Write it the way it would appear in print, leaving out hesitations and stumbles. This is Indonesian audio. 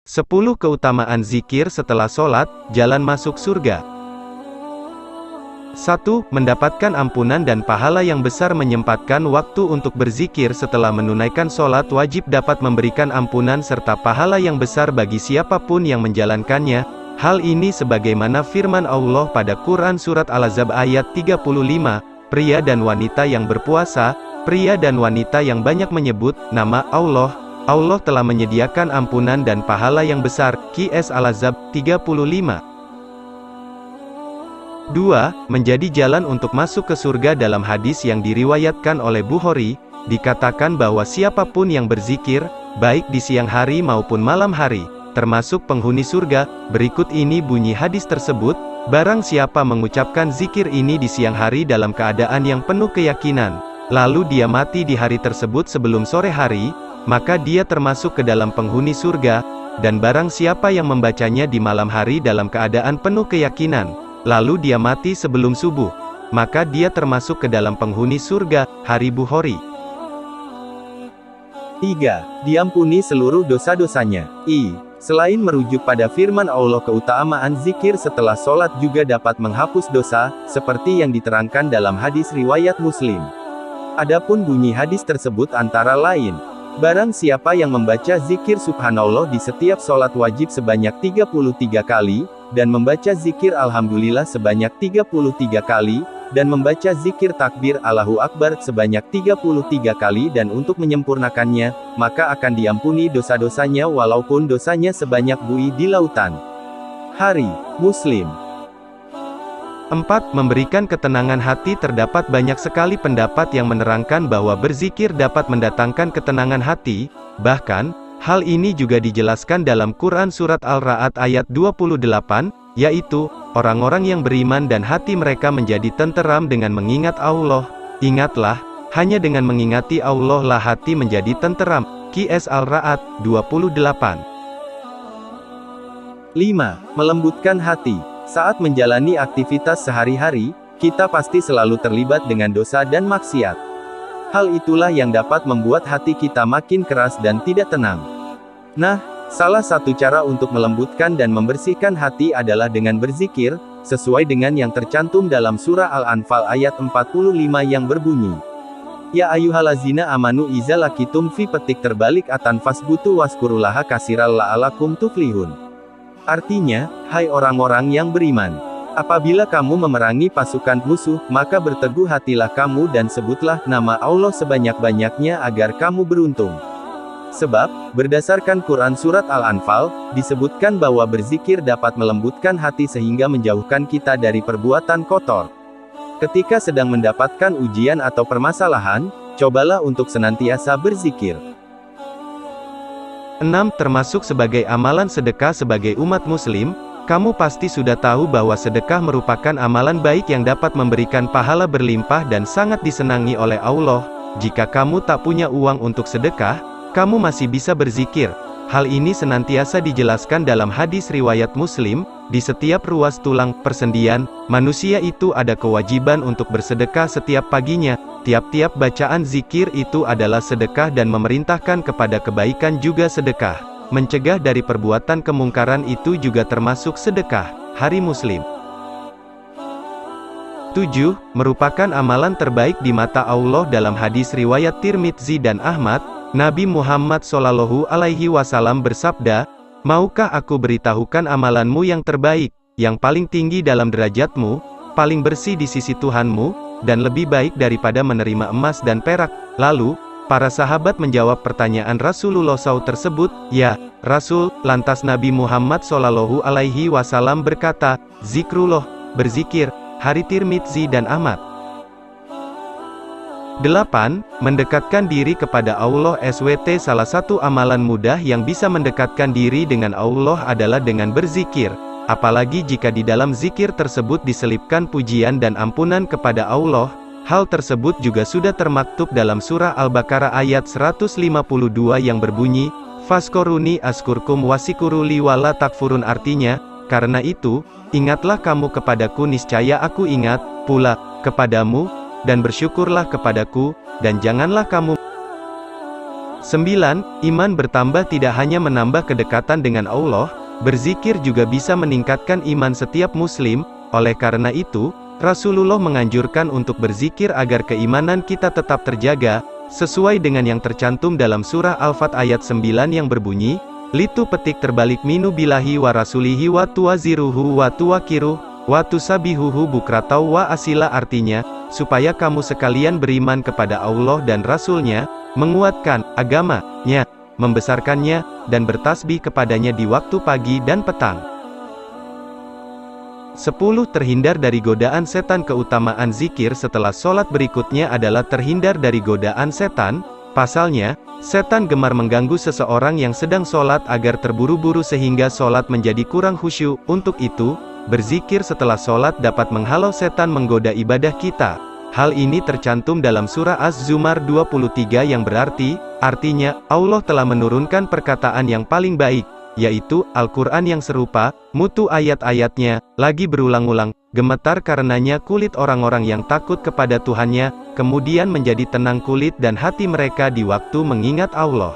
10 keutamaan zikir setelah sholat, jalan masuk surga. 1. Mendapatkan ampunan dan pahala yang besar. Menyempatkan waktu untuk berzikir setelah menunaikan sholat wajib dapat memberikan ampunan serta pahala yang besar bagi siapapun yang menjalankannya. Hal ini sebagaimana firman Allah pada Quran Surat Al-Ahzab ayat 35, pria dan wanita yang berpuasa, pria dan wanita yang banyak menyebut nama Allah, Allah telah menyediakan ampunan dan pahala yang besar. QS Al-Ahzab 35. 2. Menjadi jalan untuk masuk ke surga. Dalam hadis yang diriwayatkan oleh Bukhari, dikatakan bahwa siapapun yang berzikir, baik di siang hari maupun malam hari, termasuk penghuni surga. Berikut ini bunyi hadis tersebut, barang siapa mengucapkan zikir ini di siang hari dalam keadaan yang penuh keyakinan, lalu dia mati di hari tersebut sebelum sore hari, maka dia termasuk ke dalam penghuni surga. Dan barang siapa yang membacanya di malam hari dalam keadaan penuh keyakinan, lalu dia mati sebelum subuh, maka dia termasuk ke dalam penghuni surga. Hari Bukhari. 3. Diampuni seluruh dosa-dosanya. Selain merujuk pada firman Allah, keutamaan zikir setelah sholat juga dapat menghapus dosa, seperti yang diterangkan dalam hadis riwayat Muslim. Adapun bunyi hadis tersebut antara lain, barang siapa yang membaca zikir subhanallah di setiap sholat wajib sebanyak 33 kali, dan membaca zikir alhamdulillah sebanyak 33 kali, dan membaca zikir takbir Allahu Akbar sebanyak 33 kali dan untuk menyempurnakannya, maka akan diampuni dosa-dosanya walaupun dosanya sebanyak buih di lautan. Hari Muslim. 4. Memberikan ketenangan hati. Terdapat banyak sekali pendapat yang menerangkan bahwa berzikir dapat mendatangkan ketenangan hati, bahkan, hal ini juga dijelaskan dalam Quran Surat Al-Ra'd ayat 28, yaitu, orang-orang yang beriman dan hati mereka menjadi tenteram dengan mengingat Allah. Ingatlah, hanya dengan mengingati Allah lah hati menjadi tenteram. QS Al-Ra'd 28. 5. Melembutkan hati. Saat menjalani aktivitas sehari-hari, kita pasti selalu terlibat dengan dosa dan maksiat. Hal itulah yang dapat membuat hati kita makin keras dan tidak tenang. Nah, salah satu cara untuk melembutkan dan membersihkan hati adalah dengan berzikir, sesuai dengan yang tercantum dalam surah Al-Anfal ayat 45 yang berbunyi, Ya ayyuhallazina amanu iza laqitum fi petik terbalik atan fasbutu waskurullaha katsiran la'alakum tuflihun. Artinya, hai orang-orang yang beriman, apabila kamu memerangi pasukan musuh, maka berteguh hatilah kamu dan sebutlah nama Allah sebanyak-banyaknya agar kamu beruntung. Sebab, berdasarkan Quran Surat Al-Anfal, disebutkan bahwa berzikir dapat melembutkan hati sehingga menjauhkan kita dari perbuatan kotor. Ketika sedang mendapatkan ujian atau permasalahan, cobalah untuk senantiasa berzikir. 6. Termasuk sebagai amalan sedekah. Sebagai umat muslim, kamu pasti sudah tahu bahwa sedekah merupakan amalan baik yang dapat memberikan pahala berlimpah dan sangat disenangi oleh Allah. Jika kamu tak punya uang untuk sedekah, kamu masih bisa berzikir. Hal ini senantiasa dijelaskan dalam hadis riwayat Muslim, di setiap ruas tulang persendian, manusia itu ada kewajiban untuk bersedekah setiap paginya. Tiap-tiap bacaan zikir itu adalah sedekah dan memerintahkan kepada kebaikan juga sedekah. Mencegah dari perbuatan kemungkaran itu juga termasuk sedekah. Hari Muslim. 7. Merupakan amalan terbaik di mata Allah. Dalam hadis riwayat Tirmidzi dan Ahmad, Nabi Muhammad SAW bersabda, maukah aku beritahukan amalanmu yang terbaik, yang paling tinggi dalam derajatmu, paling bersih di sisi Tuhanmu, dan lebih baik daripada menerima emas dan perak? Lalu, para sahabat menjawab pertanyaan Rasulullah SAW tersebut, ya, Rasul. Lantas Nabi Muhammad SAW berkata, zikrullah, berzikir. Hari Tirmidzi dan Ahmad. 8. Mendekatkan diri kepada Allah. SWT salah satu amalan mudah yang bisa mendekatkan diri dengan Allah adalah dengan berzikir. Apalagi jika di dalam zikir tersebut diselipkan pujian dan ampunan kepada Allah. Hal tersebut juga sudah termaktub dalam surah Al-Baqarah ayat 152 yang berbunyi, Faskoruni askurkum wasikuruli wala takfurun. Artinya, karena itu, ingatlah kamu kepadaku niscaya aku ingat pula kepadamu, dan bersyukurlah kepadaku, dan janganlah kamu. 9. Iman bertambah tidak hanya menambah kedekatan dengan Allah, berzikir juga bisa meningkatkan iman setiap muslim. Oleh karena itu, Rasulullah menganjurkan untuk berzikir agar keimanan kita tetap terjaga, sesuai dengan yang tercantum dalam surah Al-Fat ayat 9 yang berbunyi, Litu petik terbalik minu bilahi wa rasulihi wa tuwaziruhu wa tuwakiruh, wa tusabihuhu bukratau wa asila, artinya, supaya kamu sekalian beriman kepada Allah dan Rasul-Nya, menguatkan agamanya, membesarkannya, dan bertasbih kepadanya di waktu pagi dan petang. 10. Terhindar dari godaan setan. Keutamaan zikir setelah sholat berikutnya adalah terhindar dari godaan setan. Pasalnya, setan gemar mengganggu seseorang yang sedang sholat agar terburu-buru sehingga sholat menjadi kurang khusyuk. Untuk itu, berzikir setelah sholat dapat menghalau setan menggoda ibadah kita. Hal ini tercantum dalam surah Az-Zumar 23 yang artinya, Allah telah menurunkan perkataan yang paling baik, yaitu Al-Quran yang serupa, mutu ayat-ayatnya, lagi berulang-ulang, gemetar karenanya kulit orang-orang yang takut kepada Tuhannya, kemudian menjadi tenang kulit dan hati mereka di waktu mengingat Allah.